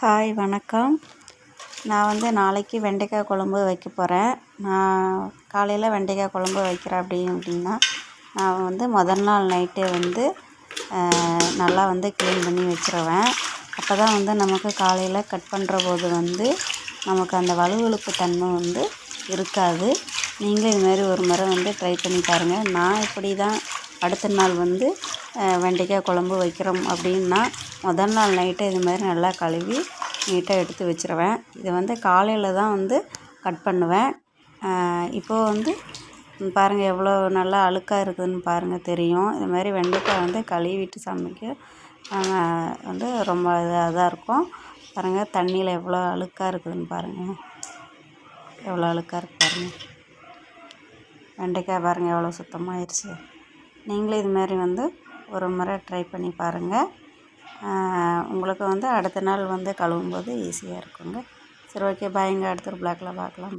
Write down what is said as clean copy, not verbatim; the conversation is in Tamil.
ஹாய் வணக்கம். நான் நாளைக்கு வெண்டைக்காய் குழம்பு வைக்க போகிறேன். நான் காலையில் வெண்டைக்காய் குழம்பு வைக்கிறேன் அப்படின்னா நான் முதல் நாள் நைட்டே நல்லா க்ளீன் பண்ணி வச்சுருவேன். அப்போ தான் நமக்கு காலையில் கட் பண்ணுற போது நமக்கு அந்த வழுவழுப்பு தன்மை இருக்காது. நீங்களும் இதுமாரி ஒரு முறை ட்ரை பண்ணி பாருங்கள். நான் இப்படி தான் அடுத்த நாள் வெண்டைக்காய் குழம்பு வைக்கிறோம் அப்படின்னா முதல் நாள் நைட்டே இதுமாரி நல்லா கழுவி நீட்டாக எடுத்து வச்சுருவேன். இது காலையில் தான் கட் பண்ணுவேன். இப்போது பாருங்கள் எவ்வளோ நல்லா அழுக்காக இருக்குதுன்னு பாருங்கள் தெரியும். இதுமாரி வெண்டைக்காய் கழுவிட்டு சமைக்க ரொம்ப இதாக தான் இருக்கும். பாருங்கள் தண்ணியில் எவ்வளோ அழுக்காக இருக்குதுன்னு பாருங்கள். எவ்வளோ அழுக்காக இருக்குது பாருங்கள். வெண்டைக்காய் பாருங்கள் எவ்வளோ சுத்தமாகிடுச்சு. நீங்களும் இதுமாரி ஒரு முறை ட்ரை பண்ணி பாருங்கள். உங்களுக்கு அடுத்த நாள் கழுவும்போது ஈஸியாக இருக்குங்க. சரி, ஓகே, பாய்ங்க. அடுத்த ஒரு ப்ளாக்கில் பார்க்கலாம்.